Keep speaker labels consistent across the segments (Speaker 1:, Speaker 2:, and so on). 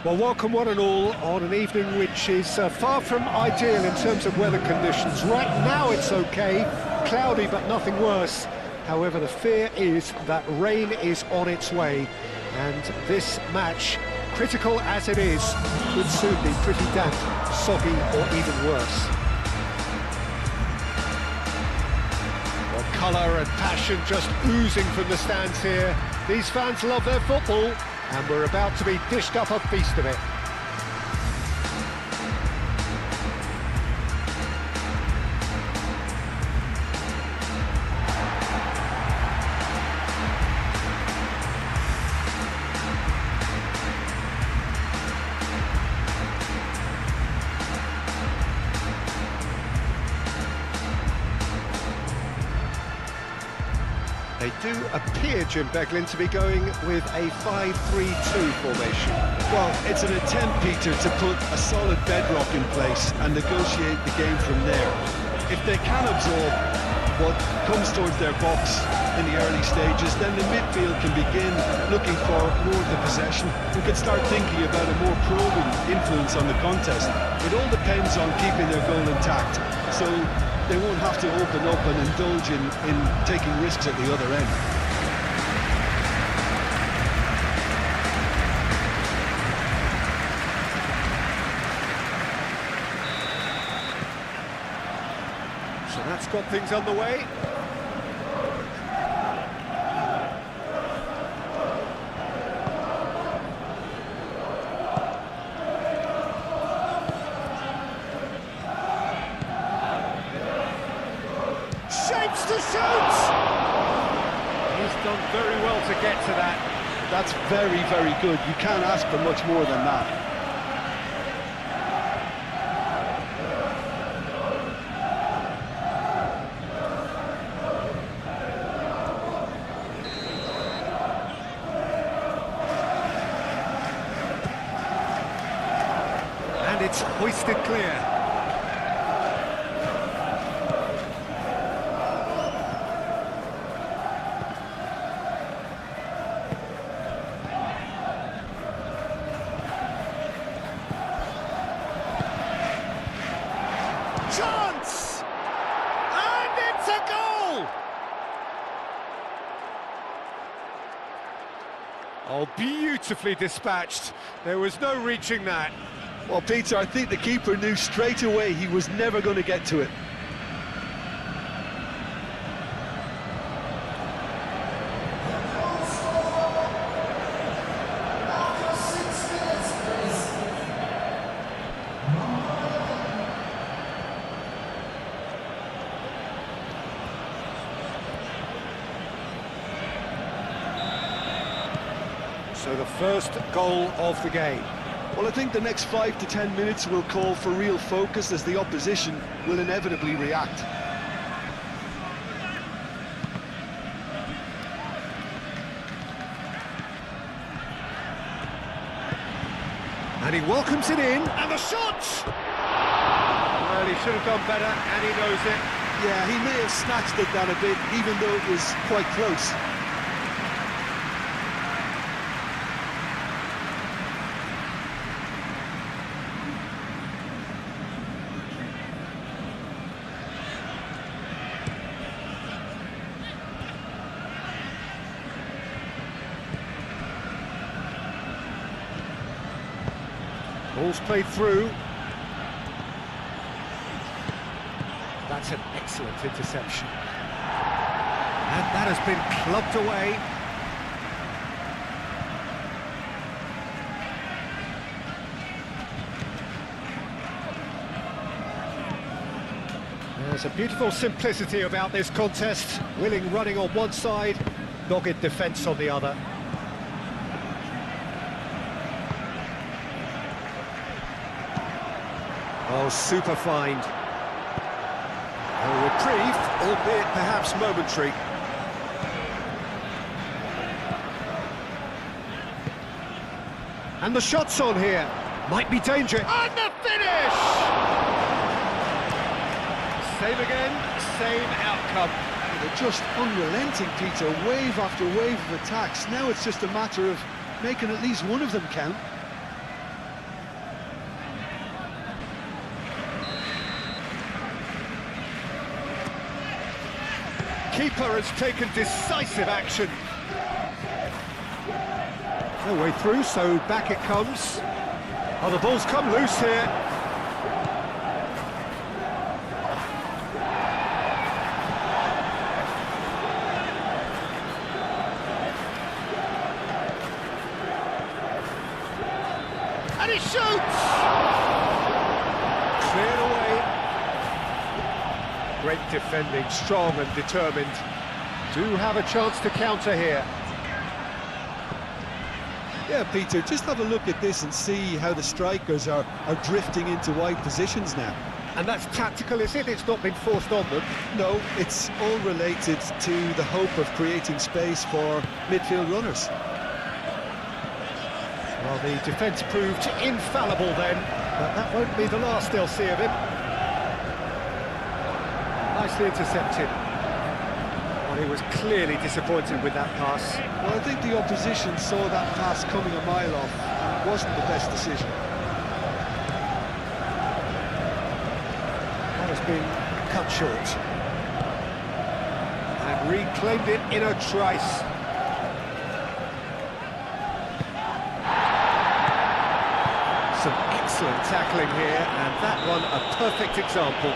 Speaker 1: Well, welcome one and all on an evening which is far from ideal in terms of weather conditions. Right now it's okay, cloudy but nothing worse. However, the fear is that rain is on its way, and this match, critical as it is, could soon be pretty damp, soggy or even worse. Well, colour and passion just oozing from the stands here. These fans love their football, and we're about to be dished up a feast of it. They do appear, Jim Beglin, to be going with a 5-3-2 formation.
Speaker 2: Well, it's an attempt, Peter, to put a solid bedrock in place and negotiate the game from there. If they can absorb what comes towards their box in the early stages, then the midfield can begin looking for more of the possession. We could start thinking about a more probing influence on the contest. It all depends on keeping their goal intact. So they won't have to open up and indulge in taking risks at the other end.
Speaker 1: So that's got things underway. Shapes to shoot! He's done very well to get to that.
Speaker 2: That's very, very good. You can't ask for much more than that.
Speaker 1: And it's hoisted clear. Chance! And it's a goal! Oh, beautifully dispatched. There was no reaching that.
Speaker 2: Well, Peter, I think the keeper knew straight away he was never going to get to it.
Speaker 1: So the first goal of the game.
Speaker 2: Well, I think the next 5 to 10 minutes will call for real focus as the opposition will inevitably react.
Speaker 1: And he welcomes it in, and the shot! Well, he should have done better, and he knows it.
Speaker 2: Yeah, he may have snatched it down a bit, even though it was quite close.
Speaker 1: Ball's played through. That's an excellent interception. And that has been clubbed away. There's a beautiful simplicity about this contest. Willing running on one side, dogged defence on the other. Oh, super find. A reprieve, albeit perhaps momentary. And the shot's on here. Might be danger. And the finish! Same again, same outcome.
Speaker 2: They're just unrelenting, Peter. Wave after wave of attacks. Now it's just a matter of making at least one of them count.
Speaker 1: keeper has taken decisive action. No way through, so back it comes. Oh, the ball's come loose here. And he shoots! Cleared away. Great defending, strong and determined. Do have a chance to counter here.
Speaker 2: Yeah, Peter, just have a look at this and see how the strikers are drifting into wide positions now.
Speaker 1: And that's tactical, is it? It's not been forced on them.
Speaker 2: No, it's all related to the hope of creating space for midfield runners.
Speaker 1: Well, the defence proved infallible then, but that won't be the last they'll see of him. Nicely intercepted. Well, he was clearly disappointed with that pass.
Speaker 2: Well, I think the opposition saw that pass coming a mile off, and it wasn't the best decision.
Speaker 1: That has been cut short. And reclaimed it in a trice. Some excellent tackling here, and that one a perfect example.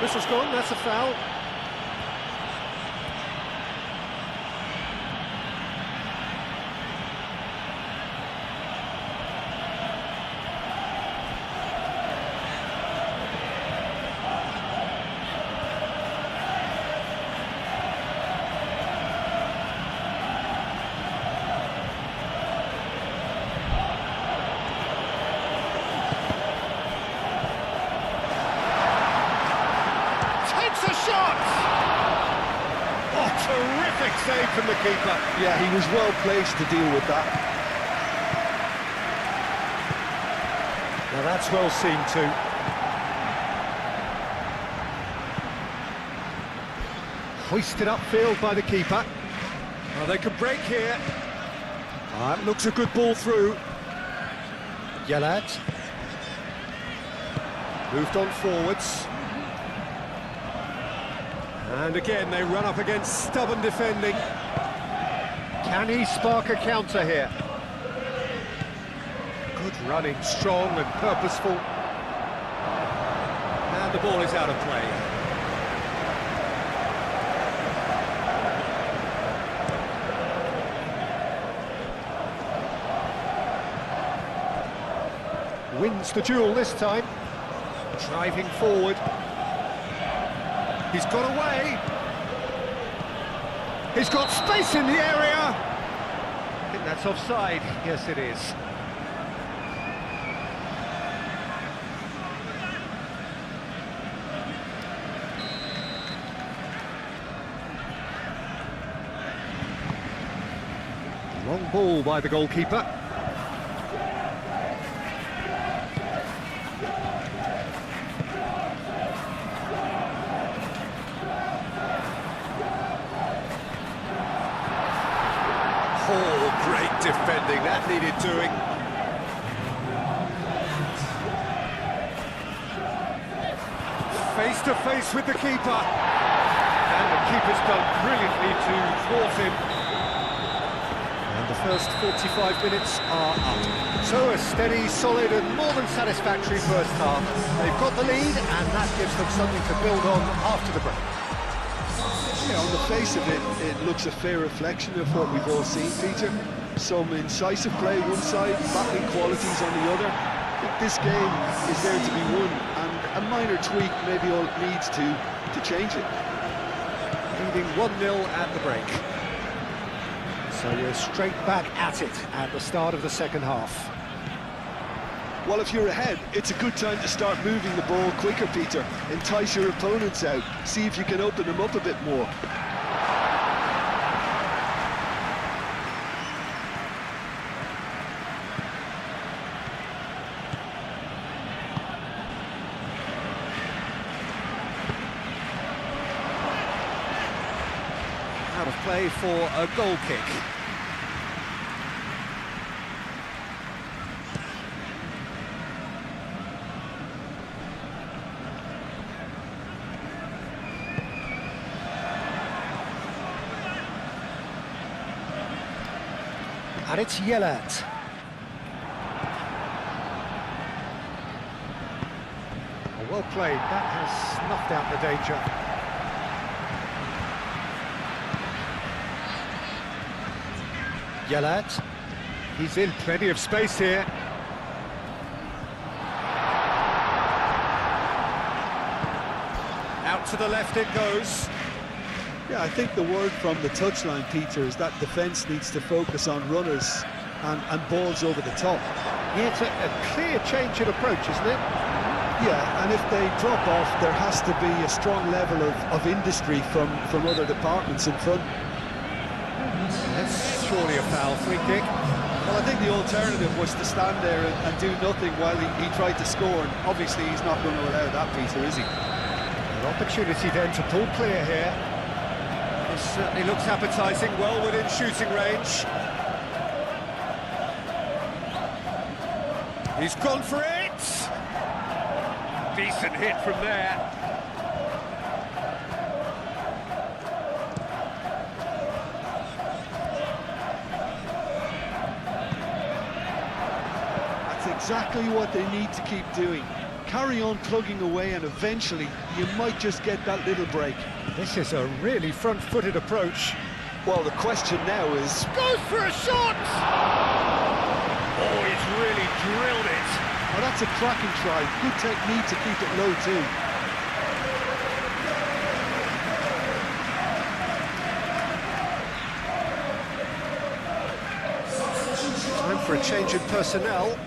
Speaker 1: Whistle's gone, that's a foul. Terrific save from the keeper.
Speaker 2: Yeah, he was well placed to deal with that.
Speaker 1: Now that's well seen too. Hoisted upfield by the keeper. Well, they could break here. That looks a good ball through. Yelat. Moved on forwards. And again, they run up against stubborn defending. Can he spark a counter here? Good running, strong and purposeful. And the ball is out of play. Wins the duel this time. Driving forward. He's got away. He's got space in the area. I think that's offside. Yes, it is. Long ball by the goalkeeper. Oh, great defending, that needed doing. Face to face with the keeper. And the keeper's done brilliantly to thwart him. And the first 45 minutes are up. So a steady, solid and more than satisfactory first half. They've got the lead and that gives them something to build on after the break.
Speaker 2: Yeah, on the face of it, it looks a fair reflection of what we've all seen, Peter. Some incisive play one side, battling qualities on the other. I think this game is there to be won, and a minor tweak maybe all it needs to change it.
Speaker 1: Leading 1-0 at the break. So we're straight back at it at the start of the second half.
Speaker 2: Well, if you're ahead, it's a good time to start moving the ball quicker, Peter. Entice your opponents out. See if you can open them up a bit more.
Speaker 1: Out of play for a goal kick. And it's Yellat. Well played, that has snuffed out the danger. Yellat, he's in plenty of space here. Out to the left it goes.
Speaker 2: Yeah, I think the word from the touchline, Peter, is that defence needs to focus on runners and balls over the top.
Speaker 1: Yeah, it's a clear change in approach, isn't it?
Speaker 2: Yeah, and if they drop off, there has to be a strong level of industry from other departments in front.
Speaker 1: That's surely a foul, free kick.
Speaker 2: Well, I think the alternative was to stand there and do nothing while he tried to score, and obviously he's not going to allow that, Peter, is he?
Speaker 1: An opportunity then to pull clear here. This certainly looks appetising, well within shooting range. He's gone for it! Decent hit from there.
Speaker 2: That's exactly what they need to keep doing. Carry on plugging away, and eventually you might just get that little break.
Speaker 1: This is a really front-footed approach.
Speaker 2: Well, the question now is...
Speaker 1: Goes for a shot! Oh, he's really drilled it.
Speaker 2: Oh, that's a cracking try. Good technique to keep it low too.
Speaker 1: Time for a change in personnel.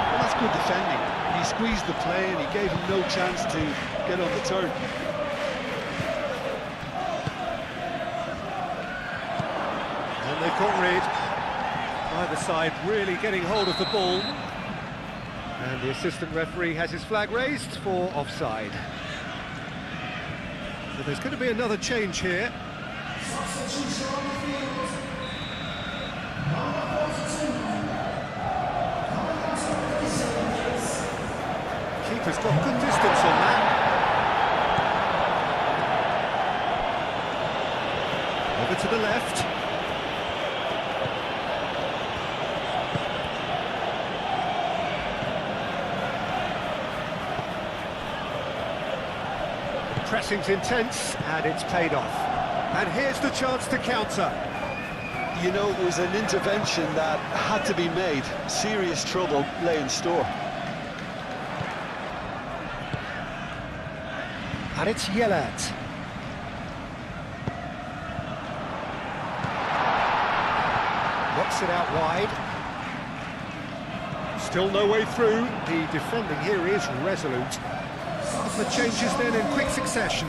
Speaker 2: Well, that's good defending. He squeezed the play and he gave him no chance to get on the turn.
Speaker 1: And they've got rid. Either side really getting hold of the ball. And the assistant referee has his flag raised for offside. So there's going to be another change here. Keeper's got good distance on that. Over to the left. Pressing's intense, and it's paid off. And here's the chance to counter.
Speaker 2: You know, it was an intervention that had to be made. Serious trouble lay in store.
Speaker 1: And it's Yellat. Knocks it out wide. Still no way through. The defending here is resolute. The changes then in quick succession.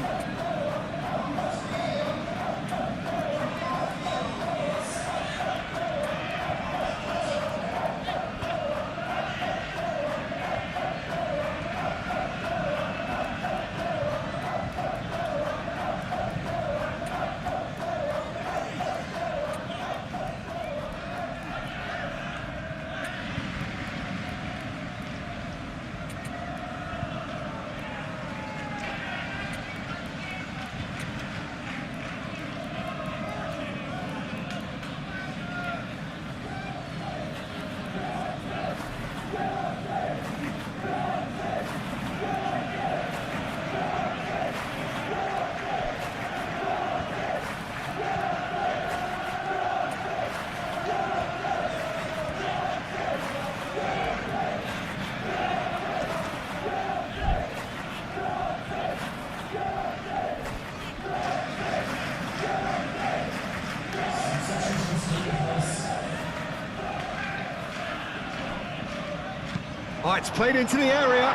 Speaker 1: Oh, it's played into the area.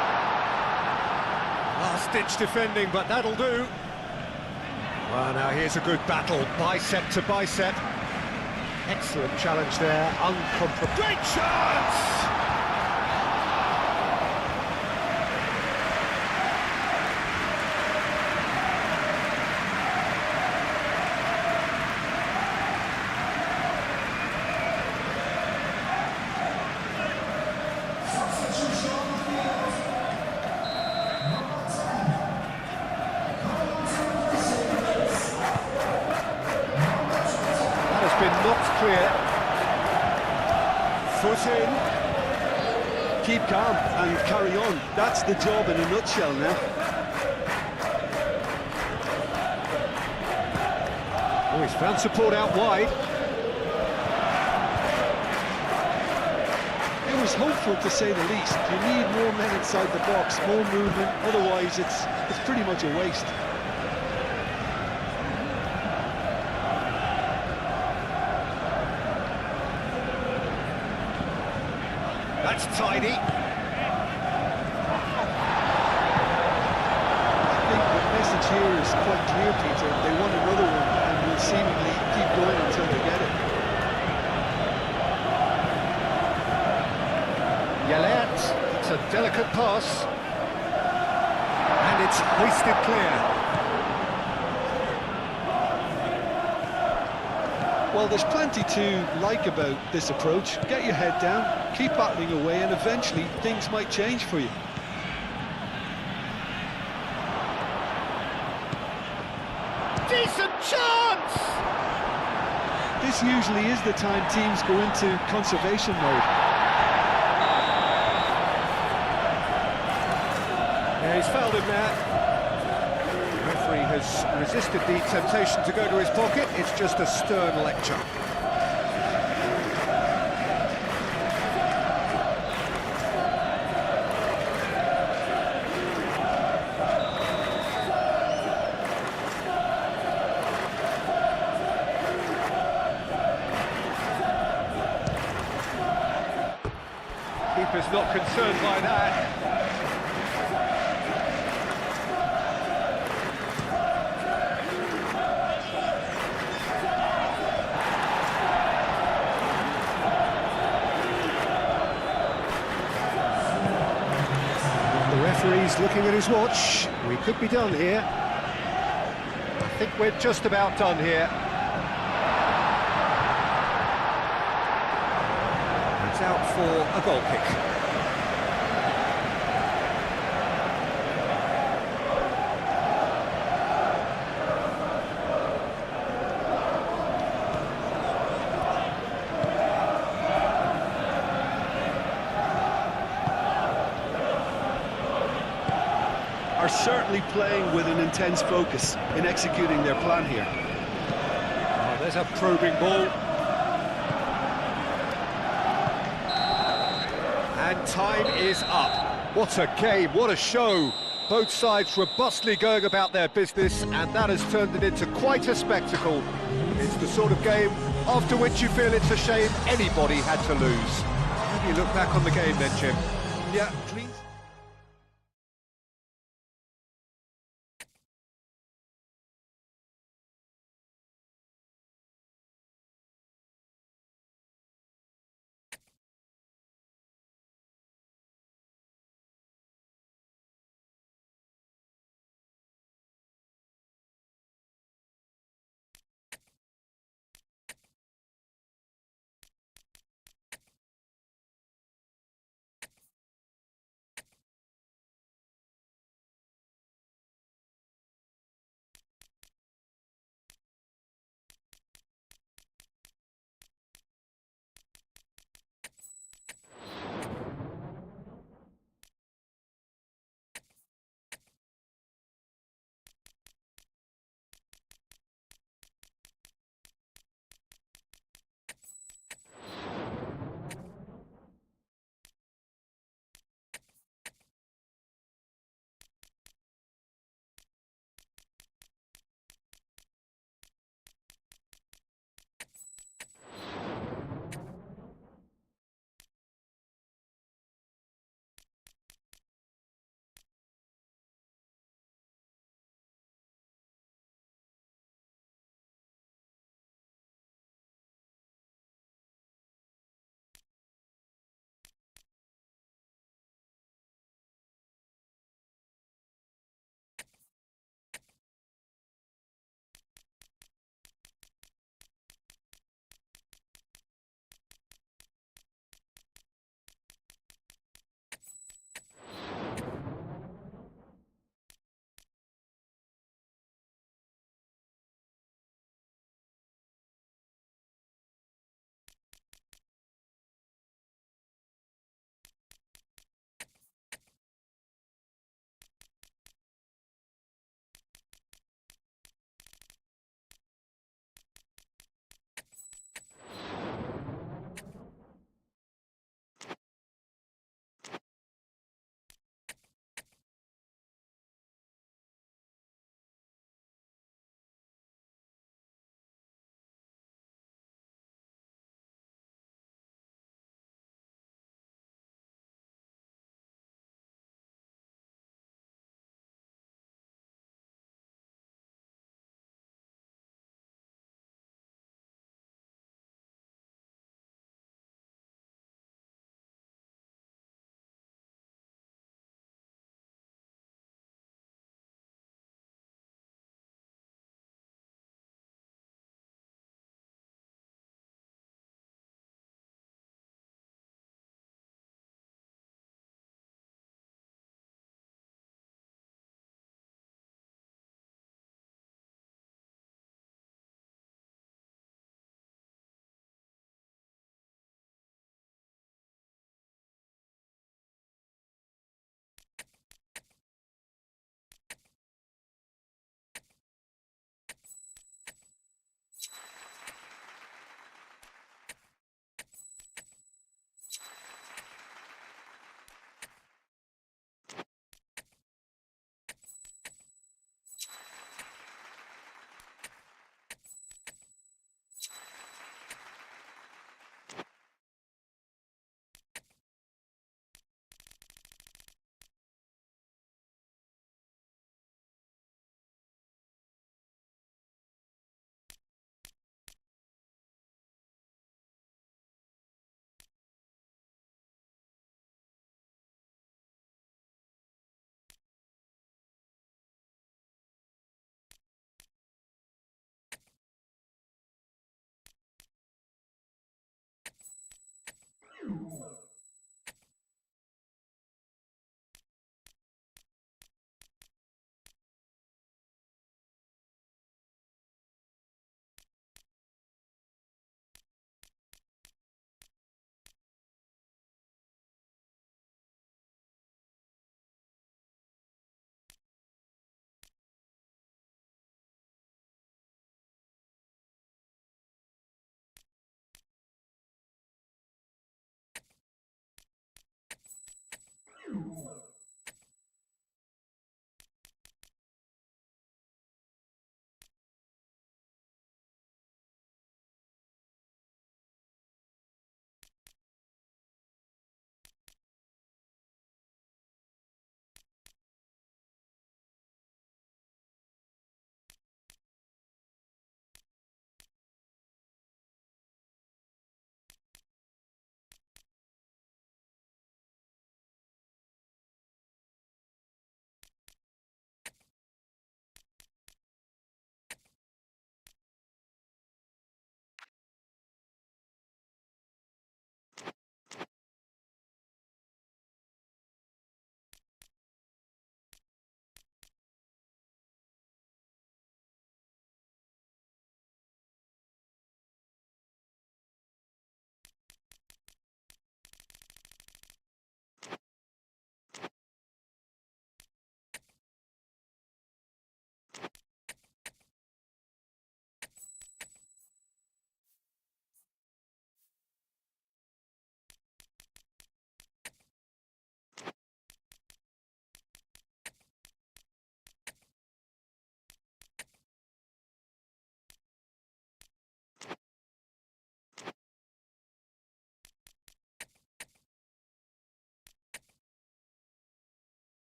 Speaker 1: Last-ditch defending, but that'll do. Well, now here's a good battle, bicep to bicep. Excellent challenge there, uncompromised. Great chance! been knocked clear. Foot in.
Speaker 2: Keep calm and carry on. That's the job in a nutshell now.
Speaker 1: Oh, he's found support out wide.
Speaker 2: It was hopeful, to say the least. You need more men inside the box, more movement, otherwise it's pretty much a waste.
Speaker 1: That's tidy.
Speaker 2: I think the message here is quite clear, Peter. They want another one and will seemingly keep going until they get it.
Speaker 1: Yellet, it's a delicate pass. And it's hoisted clear.
Speaker 2: Well, there's plenty to like about this approach. Get your head down, keep battling away, and eventually things might change for you.
Speaker 1: Decent chance!
Speaker 2: This usually is the time teams go into conservation mode.
Speaker 1: Yeah, he's fouled him there. The referee has resisted the temptation to go to his pocket. It's just a stern lecture. Keeper's not concerned by that. The referee's looking at his watch. We could be done here. I think we're just about done here. It's out for a goal kick.
Speaker 2: Are certainly playing with an intense focus in executing their plan here.
Speaker 1: Oh, there's a probing ball. And time is up. What a game, what a show. Both sides robustly going about their business, and that has turned it into quite a spectacle. It's the sort of game after which you feel it's a shame anybody had to lose. How do you look back on the game then, Jim?
Speaker 2: Yeah, clean.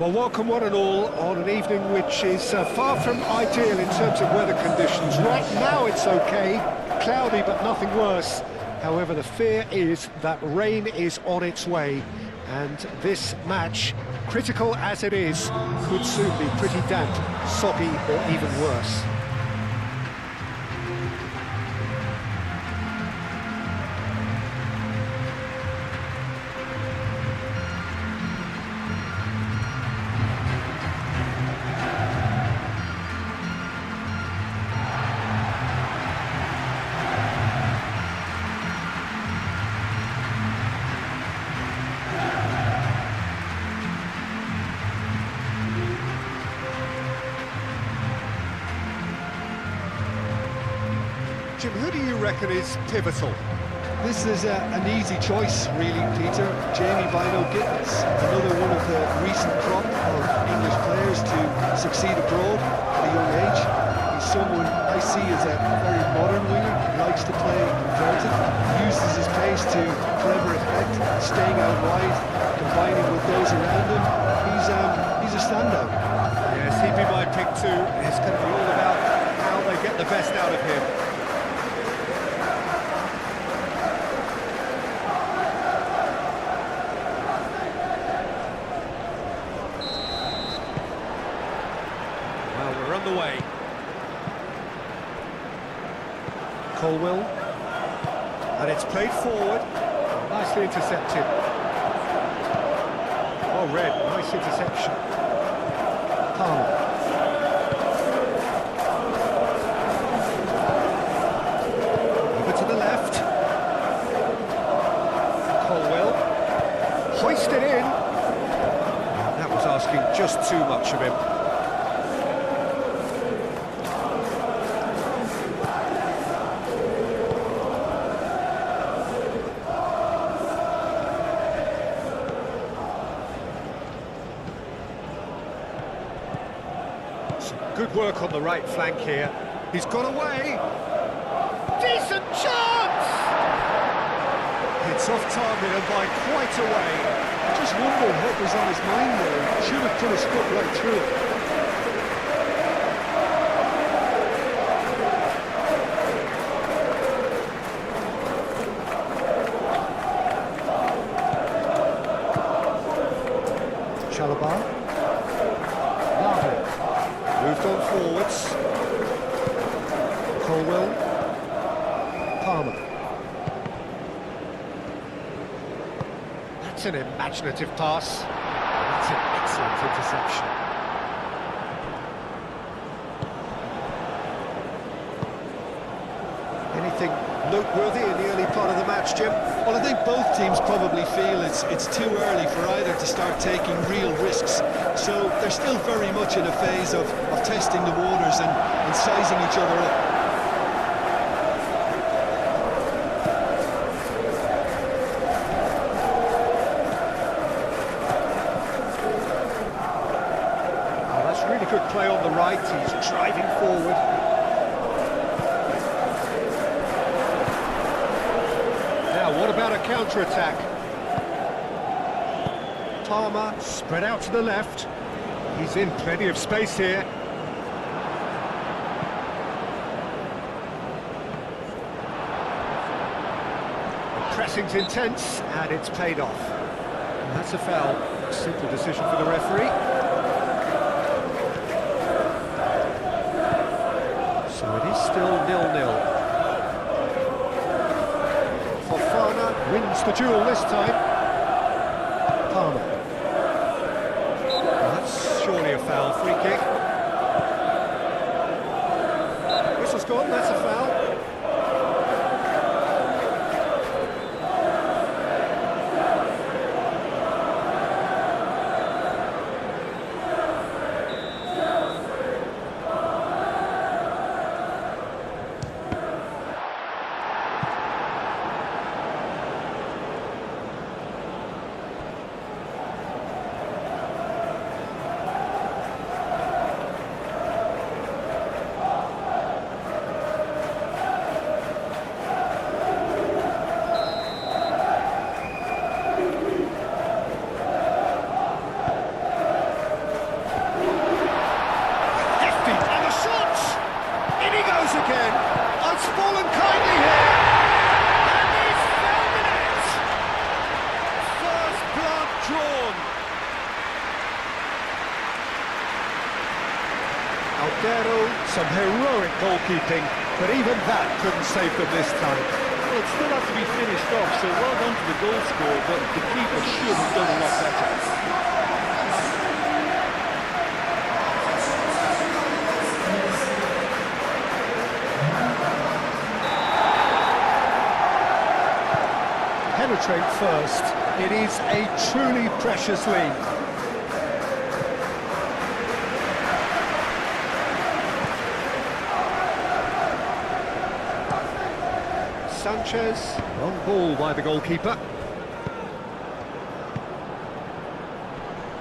Speaker 1: Well, welcome one and all on an evening which is far from ideal in terms of weather conditions. Right now it's okay, cloudy but nothing worse. However, the fear is that rain is on its way, and this match, critical as it is, could soon be pretty damp, soggy or even worse. Jim, who do you reckon is pivotal?
Speaker 2: This is an easy choice, really, Peter. Jamie Bino-Gittens, another one of the recent crop of English players to succeed abroad at a young age. He's someone I see as a very modern winger. He likes to play inverted, uses his pace to clever effect, staying out wide, combining with those around him. He's a standout.
Speaker 1: Yes, he'd be my pick too. It's going to be all about how they get the best out of him. Underway. Colwell, and it's played forward, nicely intercepted. Well read, nice interception. Palmer. Over to the left. Colwell, hoisted in. That was asking just too much of him. Good work on the right flank here. He's got away. Decent chance! It's off target and by quite a way.
Speaker 2: I just wondered what was on his mind there. Should have put his foot right through it.
Speaker 1: Chalobah. Moved on forwards. Colwell. Palmer. That's an imaginative pass. That's an excellent interception. Anything noteworthy in the early part of the match, Jim?
Speaker 2: Well, I think both teams probably feel it's too early for either to start taking real risks. So they're still very much in a phase of testing the waters and sizing each other up.
Speaker 1: Oh, that's really good play on the right. He's driving forward. What about a counter-attack? Palmer spread out to the left. He's in plenty of space here. The pressing's intense and it's paid off. And that's a foul. Simple decision for the referee. So it is still 0-0. Wins the duel this time. Palmer. Well, that's surely a foul. Free kick. Whistle's gone, that's a foul. Again, it's fallen kindly here, and he's found the net. First blood drawn. Aldero, some heroic goalkeeping, but even that couldn't save them this time.
Speaker 2: Well, it still had to be finished off, so well done to the goal scorer, but the keeper should have done a lot better.
Speaker 1: Penetrate first. It is a truly precious lead. Sanchez, on ball by the goalkeeper.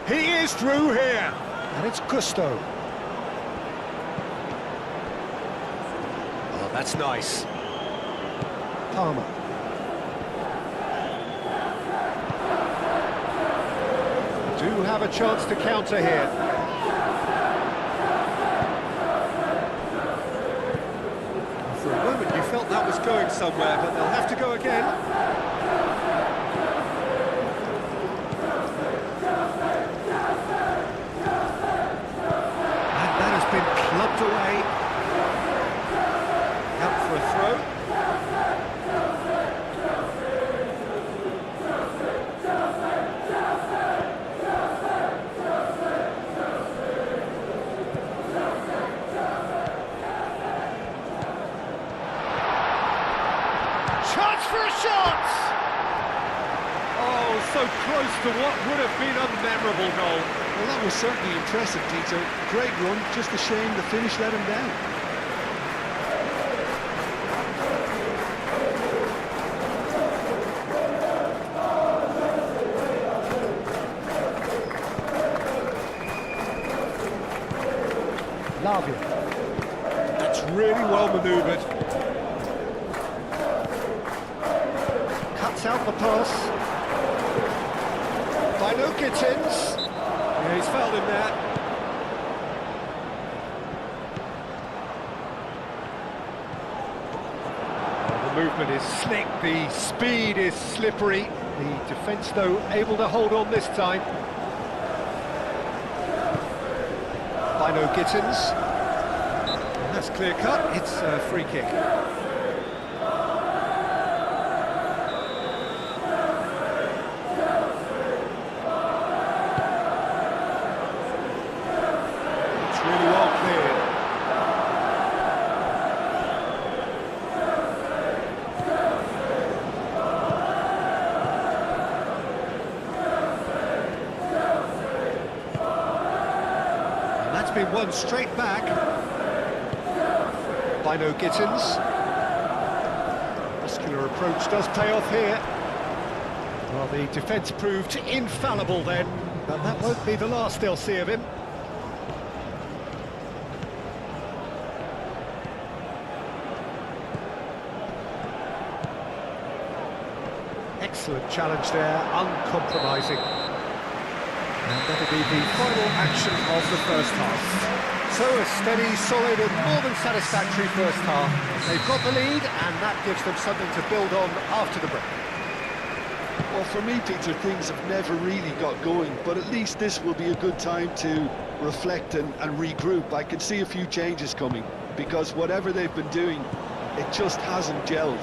Speaker 1: He is through here, and it's Gusto. Oh, that's nice. Palmer. Do have a chance to counter here. For a moment you felt that was going somewhere, but they'll have to go again. And that has been clubbed away. Out for a throw. Chance for a shot! Oh, so close to what would have been a memorable goal.
Speaker 2: Well, that was certainly impressive, Tito. Great run, just a shame the finish let him down.
Speaker 1: Lavia. That's really well manoeuvred. Cuts out the pass. Bino Gittins. Yeah, he's fouled him there. The movement is slick, the speed is slippery. The defence, though, able to hold on this time. Bino Gittins. And that's clear cut, it's a free kick. It's really well cleared. That's been won straight back. Bino Gittins. Muscular approach does pay off here. Well, the defence proved infallible then, but that won't be the last they'll see of him. Excellent challenge there, uncompromising. And that'll be the final action of the first half. So a steady, solid and more than satisfactory first half. They've got the lead and that gives them something to build on after the break.
Speaker 2: Well, for me, Peter, things have never really got going, but at least this will be a good time to reflect and regroup. I can see a few changes coming, because whatever they've been doing, it just hasn't gelled.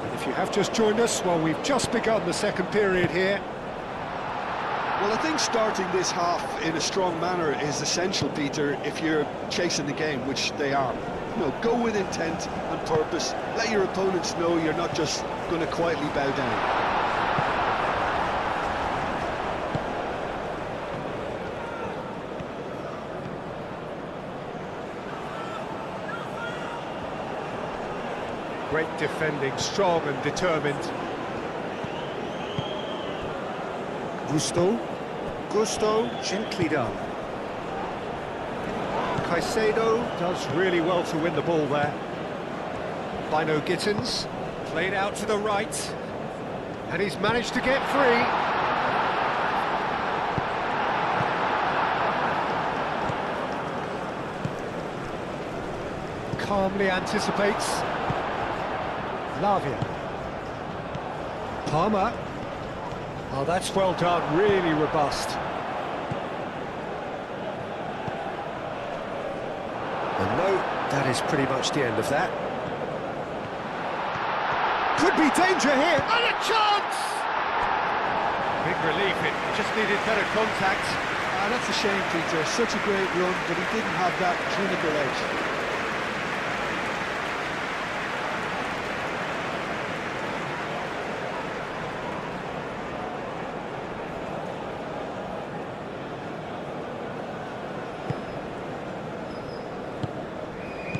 Speaker 1: And if you have just joined us, well, we've just begun the second period here.
Speaker 2: Well, I think starting this half in a strong manner is essential, Peter, if you're chasing the game, which they are. You know, go with intent and purpose. Let your opponents know you're not just going to quietly bow down.
Speaker 1: Great defending, strong and determined. Gusto, gently done. Caicedo does really well to win the ball there. Bino Gittins, played out to the right, and he's managed to get free. Calmly anticipates. Lavia. Palmer. Oh, that's well done, really robust. And no, that is pretty much the end of that. Could be danger here, and a chance! Big relief, it just needed better contact.
Speaker 2: That's a shame, Peter. Such a great run, but he didn't have that clinical edge.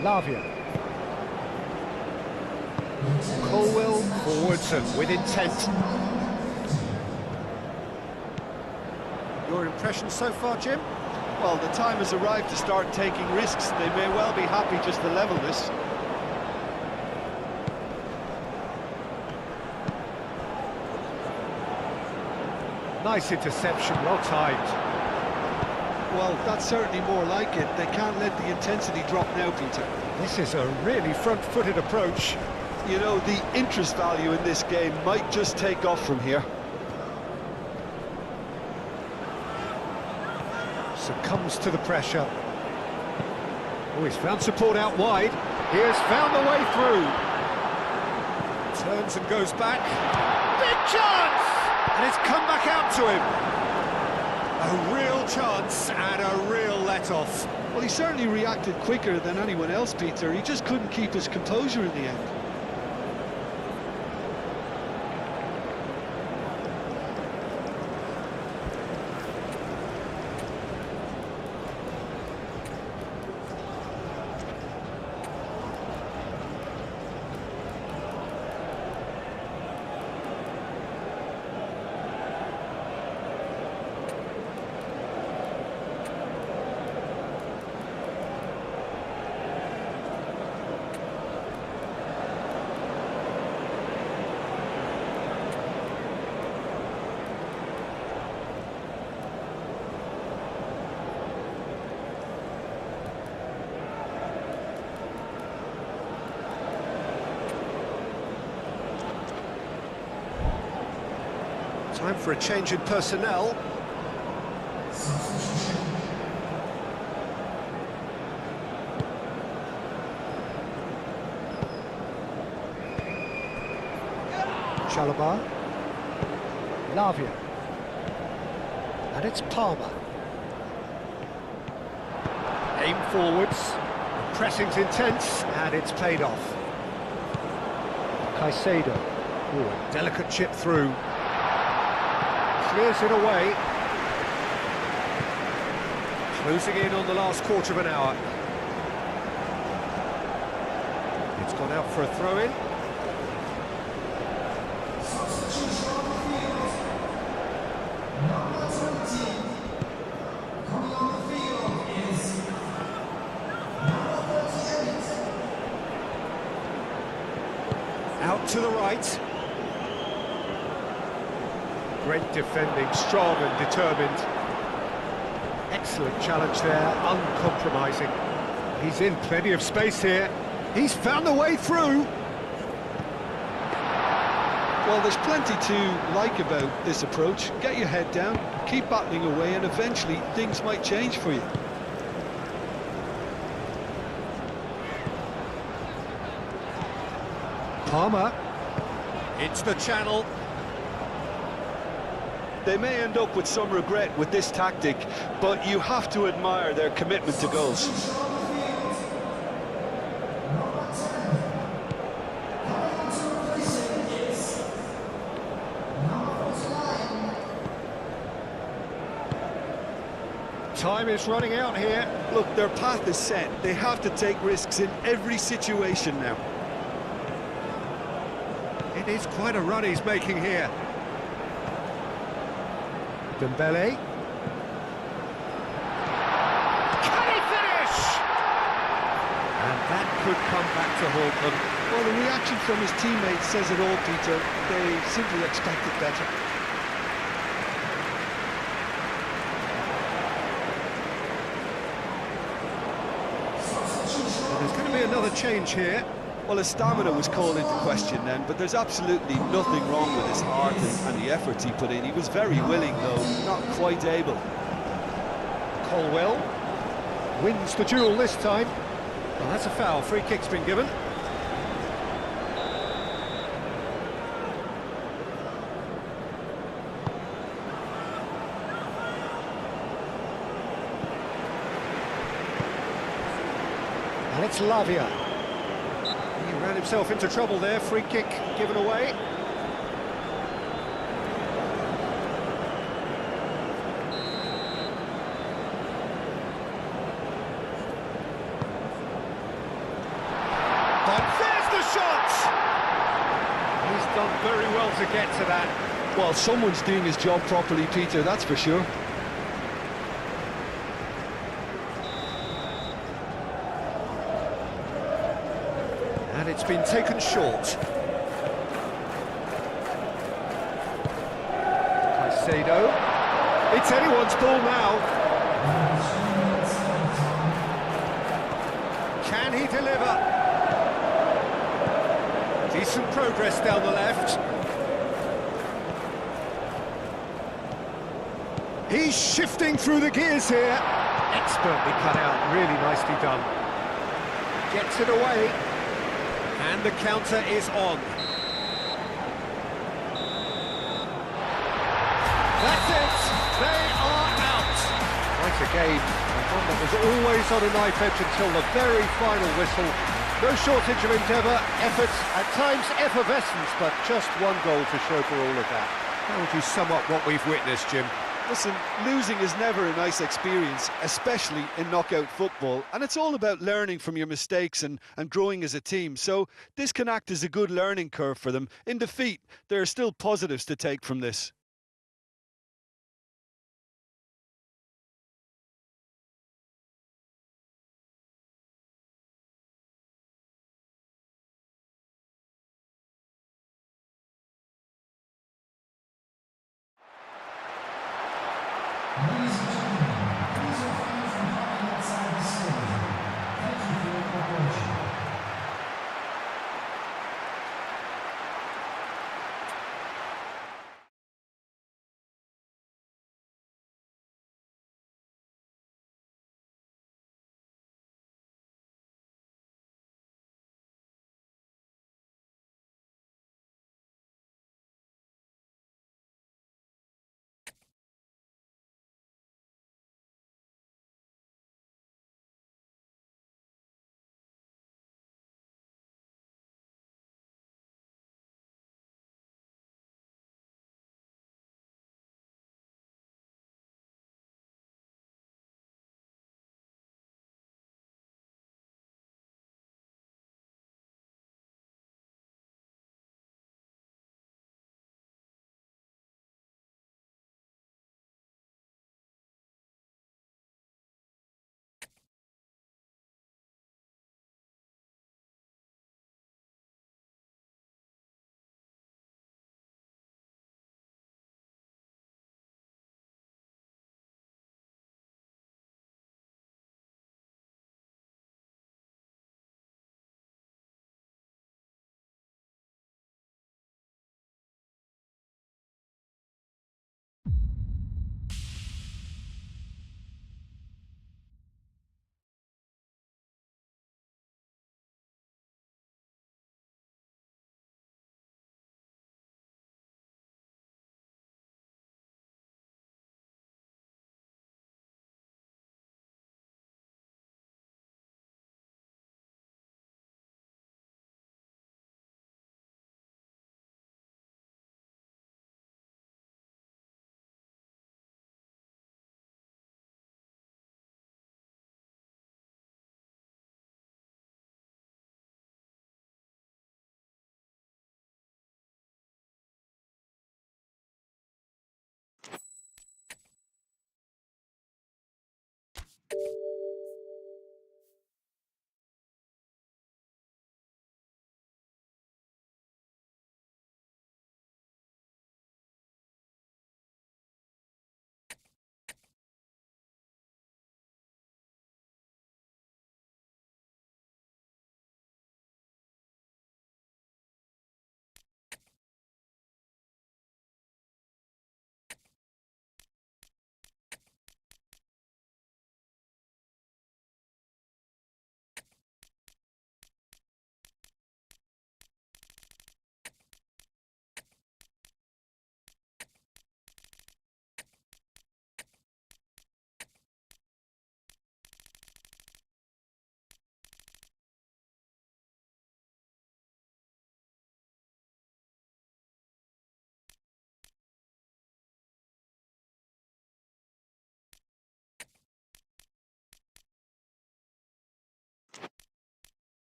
Speaker 1: Lavia. Colwell forwards and with intent. Your impression so far, Jim?
Speaker 2: Well, the time has arrived to start taking risks. They may well be happy just to level this.
Speaker 1: Nice interception, well timed.
Speaker 2: Well, that's certainly more like it. They can't let the intensity drop now, Peter.
Speaker 1: This is a really front-footed approach.
Speaker 2: You know, the interest value in this game might just take off from here.
Speaker 1: Succumbs to the pressure. Oh, he's found support out wide. He has found the way through. Turns and goes back. Big chance! And it's come back out to him. A real chance and a real let-off.
Speaker 2: Well, he certainly reacted quicker than anyone else, Peter. He just couldn't keep his composure in the end.
Speaker 1: Time for a change in personnel. Chalobah. Lavia. And it's Palmer. Aim forwards. Pressing's intense, and it's paid off. Caicedo. Ooh, a delicate chip through. Clears it away. Closing in on the last quarter of an hour. It's gone out for a throw-in. Out to the right. Great defending, strong and determined. Excellent challenge there, uncompromising. He's in plenty of space here. He's found a way through.
Speaker 2: Well, there's plenty to like about this approach. Get your head down, keep battling away, and eventually things might change for you.
Speaker 1: Palmer. It's the channel.
Speaker 2: They may end up with some regret with this tactic, but you have to admire their commitment to goals.
Speaker 1: Time is running out here.
Speaker 2: Look, their path is set. They have to take risks in every situation now.
Speaker 1: It is quite a run he's making here. Dembele. Can he finish? And that could come back to haunt them.
Speaker 2: Well, the reaction from his teammates says it all, Peter. They simply expected better.
Speaker 1: Well, there's going to be another change here.
Speaker 2: Well, his stamina was called into question then, but there's absolutely nothing wrong with his heart and the efforts he put in. He was very willing, though, not quite able.
Speaker 1: Colwell wins the duel this time. Well, that's a foul. Free kick's been given. And it's Lavia. He ran himself into trouble there. Free kick given away. But there's the shot! He's done very well to get to that.
Speaker 2: Well, someone's doing his job properly, Peter, that's for sure.
Speaker 1: And it's been taken short. Caicedo. It's anyone's ball now. Can he deliver? Decent progress down the left. He's shifting through the gears here. Expertly cut out, really nicely done. Gets it away. And the counter is on. That's it! They are out! Quite a game, and one that was always on a knife edge until the very final whistle. No shortage of endeavour, effort, at times effervescence, but just one goal to show for all of that. How would you sum up what we've witnessed, Jim?
Speaker 2: Listen, losing is never a nice experience, especially in knockout football, and it's all about learning from your mistakes and growing as a team, so this can act as a good learning curve for them. In defeat, there are still positives to take from this.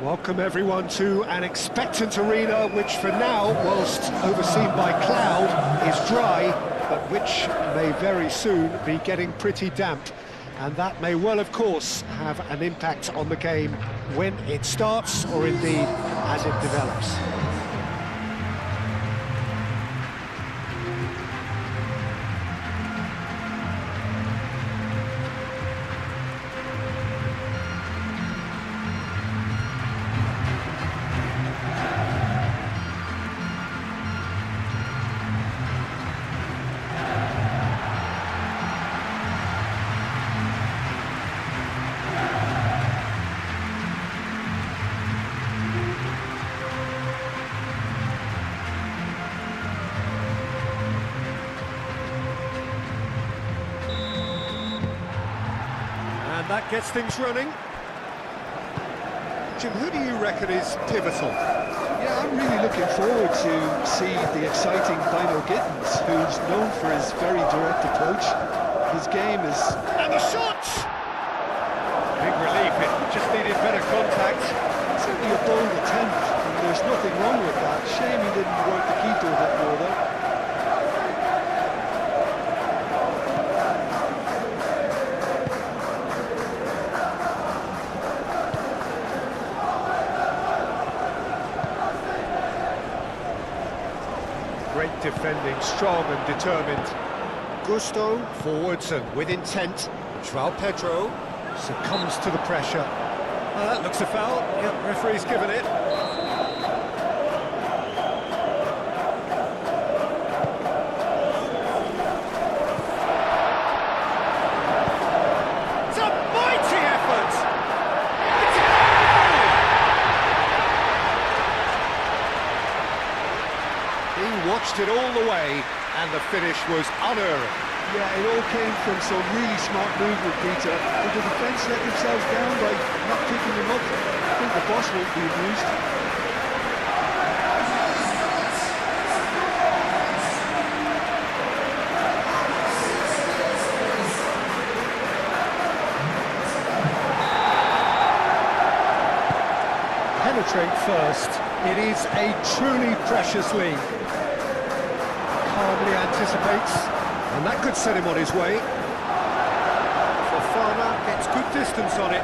Speaker 1: Welcome everyone to an expectant arena which for now, whilst overseen by cloud, is dry, but which may very soon be getting pretty damp. And that may well, of course, have an impact on the game when it starts, or indeed as it develops. And that gets things running. Jim, who do you reckon is pivotal?
Speaker 2: Yeah, I'm really looking forward to see the exciting Dino Gittins, who's known for his very direct approach. His game is...
Speaker 1: And the shot! Big relief, it just needed better contact.
Speaker 2: certainly a bold attempt, and there's nothing wrong with that. Shame he didn't work the keeper a bit more, though.
Speaker 1: Great defending, strong and determined. Gusto forwards and with intent. João Pedro succumbs to the pressure. That looks a foul. Yep, referee's given it. It's a mighty effort! It's a goal! He watched it all the way, and the finish was unerring.
Speaker 2: Yeah, it all came from some really smart movement, Peter. Did the defence let themselves down by not picking him up? I think the boss won't be amused.
Speaker 1: Penetrate first. It is a truly precious lead. Calmly anticipates. And that could set him on his way. Fofana gets good distance on it.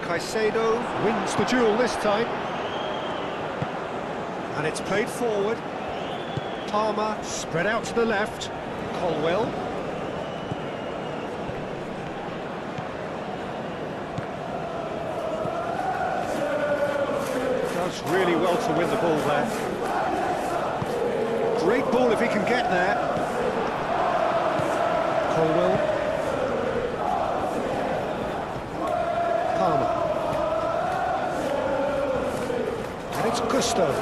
Speaker 1: Caicedo wins the duel this time. And it's played forward. Palmer spread out to the left. Colwell. Really well to win the ball there. Great ball if he can get there. Colwell. Palmer. And it's Gusto.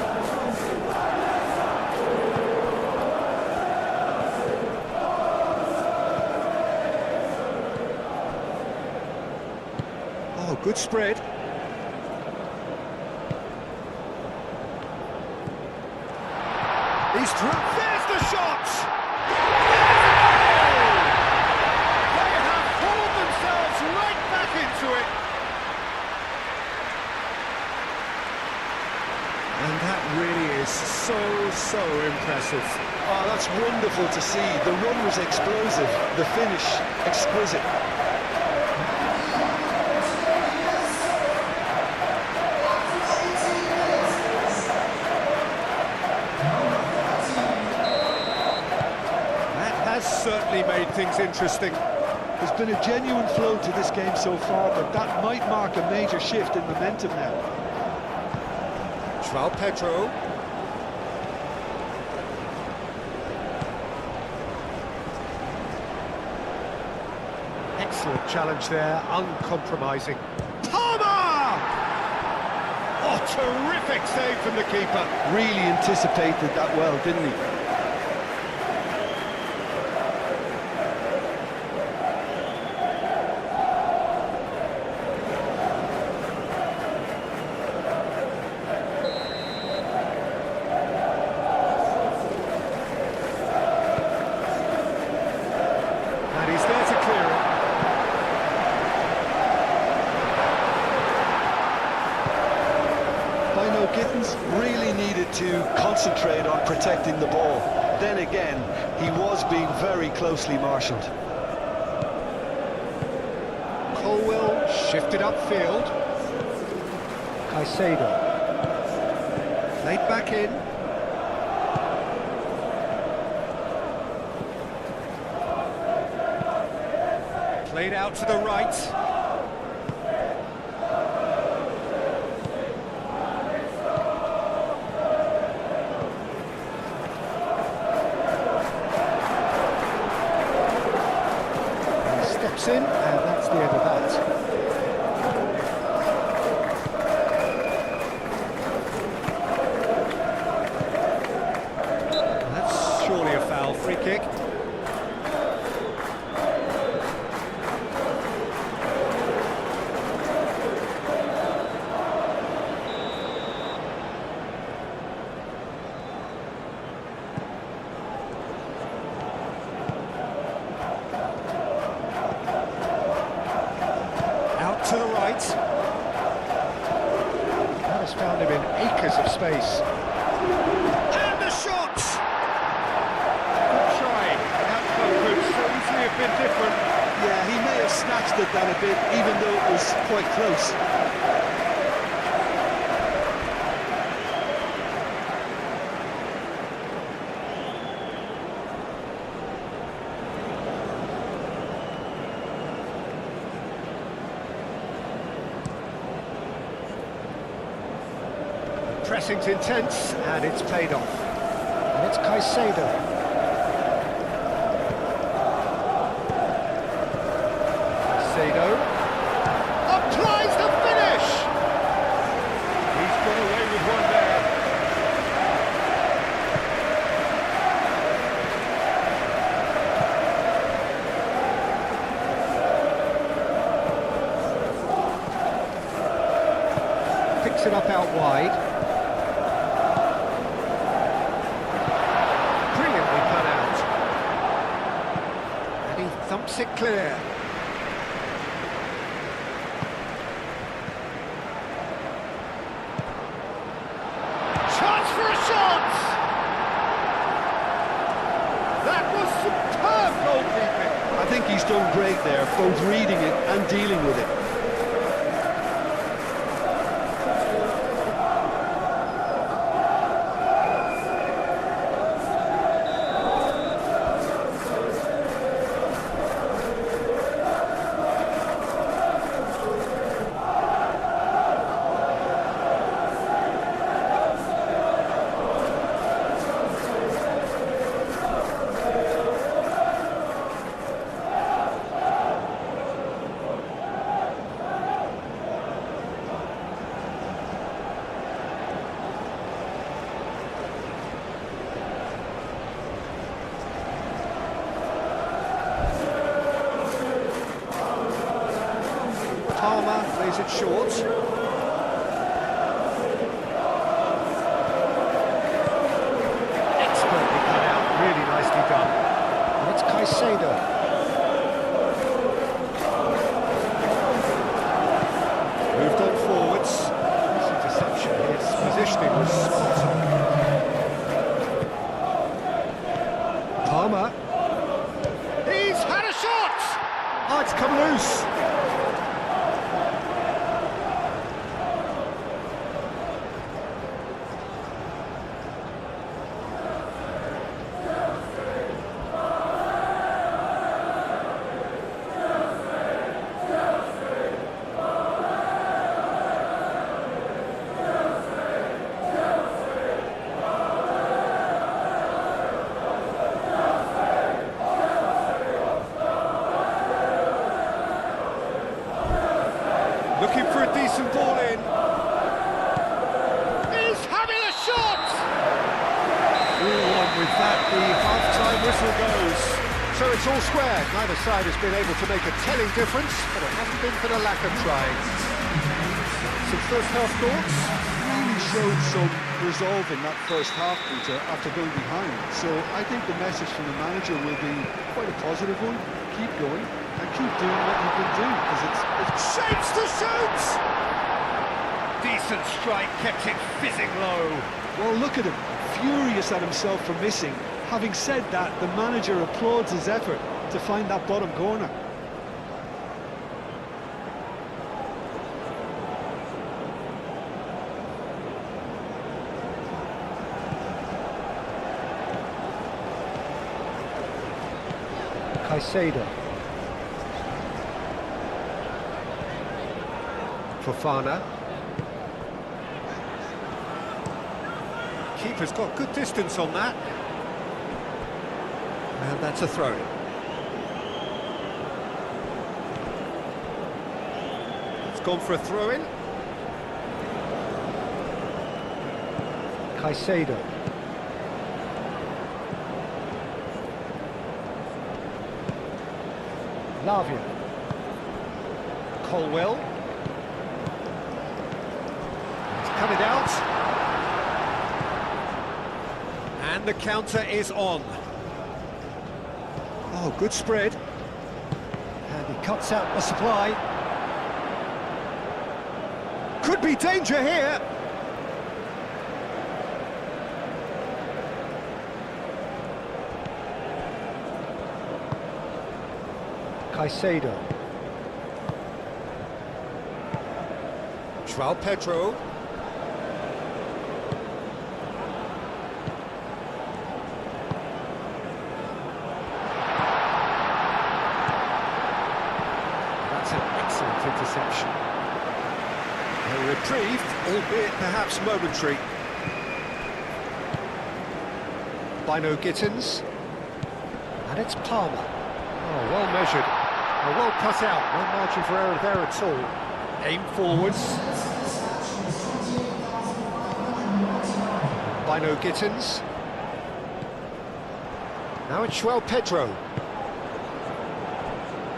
Speaker 1: Oh, good spread. He's through. There's the shot! They have pulled themselves right back into it. And that really is so impressive.
Speaker 2: Oh, that's wonderful to see. The run was explosive, the finish exquisite.
Speaker 1: Certainly made things interesting.
Speaker 2: There's been a genuine flow to this game so far, but that might mark a major shift in momentum now.
Speaker 1: João Pedro. Excellent challenge there, uncompromising. Palmer! Oh, terrific save from the keeper.
Speaker 2: Really anticipated that well, didn't he? needed to concentrate on protecting the ball. Then again, he was being very closely marshalled.
Speaker 1: Colwell shifted upfield. Caicedo. Played back in. Played out to the right. He steps in, and that's the end of that. That's surely a foul. Free kick. To the right. That has found him in acres of space. And the shot! Good try. That could so easily have been different.
Speaker 2: Yeah, he may have snatched at that a bit, even though it was quite close.
Speaker 1: Pressing's intense, and it's paid off. And it's Caicedo. Caicedo applies the finish! He's got away with one there. Picks it up out wide. Thumps it clear. Chance for a shot! That was superb goalkeeping.
Speaker 2: I think he's done great there, both reading it and dealing with it.
Speaker 1: Palmer plays it short. Expertly cut out, really nicely done. And it's Caicedo. Moved on forwards. Easy deception. His positioning was spot on. Palmer. He's had a shot! Oh, it's come loose. Looking for a decent ball in. He's having a shot! 4-1 with that, the half-time whistle goes. So it's all square. Neither side has been able to make a telling difference, but it hasn't been for the lack of trying. Some first-half thoughts?
Speaker 2: Really showed some resolve in that first half, Peter, after going behind. So I think the message from the manager will be quite a positive one. Keep going and keep doing what you can do, because it's
Speaker 1: shapes to shoot! Decent strike, kept it fizzing low.
Speaker 2: Well, look at him, furious at himself for missing. Having said that, the manager applauds his effort to find that bottom corner.
Speaker 1: Caicedo. Fofana. Keeper's got good distance on that. And that's a throw-in. It's gone for a throw-in. Caicedo. Lavia. Colwell. It's coming out. And the counter is on. Oh, good spread. And he cuts out the supply. Could be danger here. Caicedo. João Pedro. That's an excellent interception. A reprieve, albeit perhaps momentary. Bino Gittins. And it's Palmer. Oh, well measured. Well cut out, no margin for error there at all. Aim forwards. Bino Gittins. Now it's João Pedro.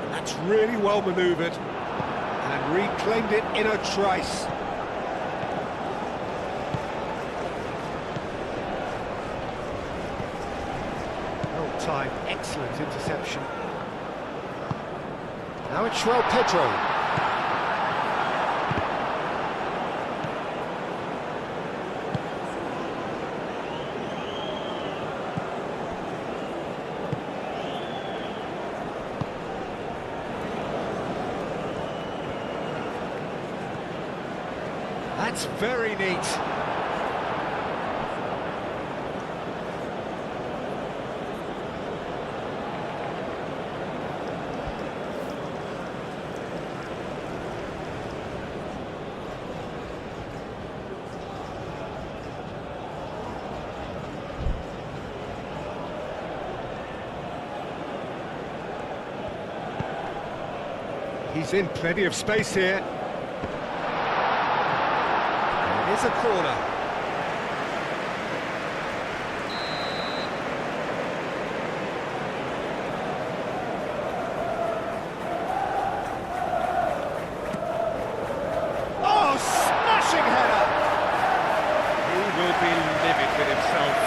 Speaker 1: That's really well manoeuvred. And reclaimed it in a trice. Well timed, excellent interception. Now it's João Pedro. That's very neat. He's in plenty of space here. It is a corner. Oh, smashing header! He will be livid with himself.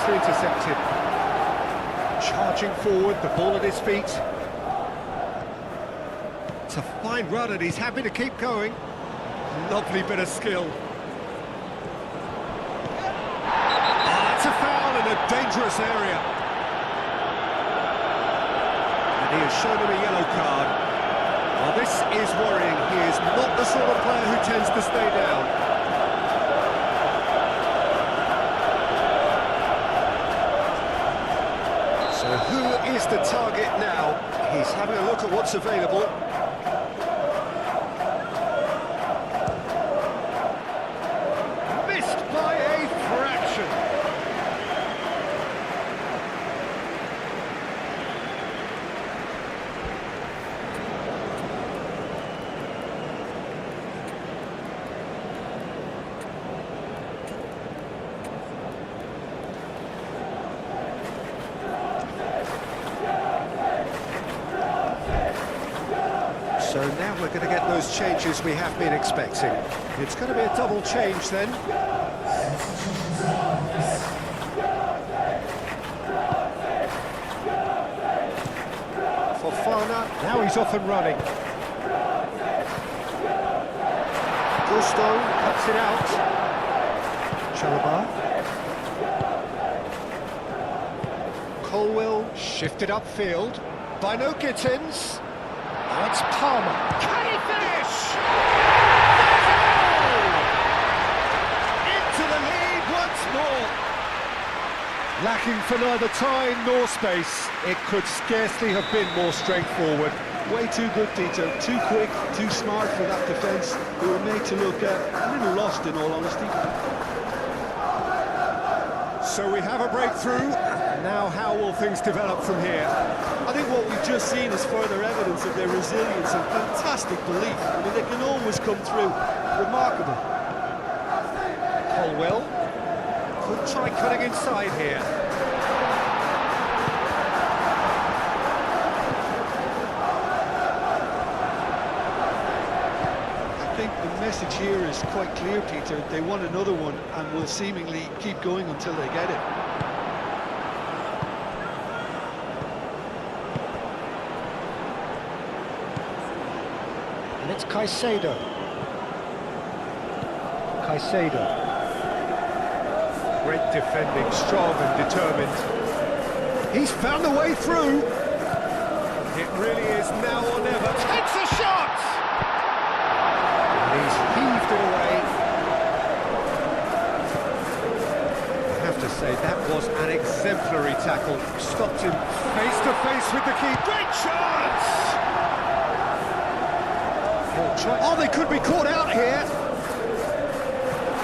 Speaker 1: Intercepted. Charging forward, the ball at his feet. It's a fine run and he's happy to keep going. Lovely bit of skill. That's a foul in a dangerous area. And he has shown him a yellow card. Well, this is worrying. He is not the sort of player who tends to stay down. So who is the target now? He's having a look at what's available. Missed by a fraction. So now we're going to get those changes we have been expecting. It's going to be a double change then. Fofana, now he's off and running. Gusto cuts it out. Chalobah. Colwell shifted upfield. By no Gittins. Now it's Palmer. Can he finish? Into the lead once more. Lacking for neither time nor space. It could scarcely have been more straightforward.
Speaker 2: Way too good, Tito. Too quick, too smart for that defence, who were made to look a little lost, in all honesty.
Speaker 1: So we have a breakthrough. Now how will things develop from here?
Speaker 2: I think what we've just seen is further evidence of their resilience and fantastic belief. I mean, they can always come through. Remarkable.
Speaker 1: Colwell could try cutting inside here.
Speaker 2: I think the message here is quite clear, Peter. They want another one and will seemingly keep going until they get it.
Speaker 1: And it's Caicedo. Great defending, strong and determined. He's found a way through. It really is now or never. Takes a shot! And he's heaved it away. I have to say, that was an exemplary tackle. Stopped him face to face with the keeper. Great chance! Oh, they could be caught out here.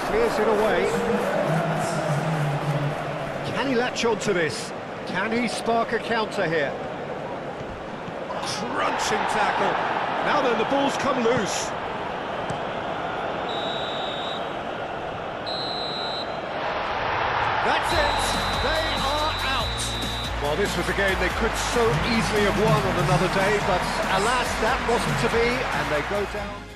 Speaker 1: Clears it away. Can he latch on to this? Can he spark a counter here? Crunching tackle. Now then, the ball's come loose. That's it. They are out. Well, this was a game they could so easily have won on another day, but alas, that wasn't to be, and they go down.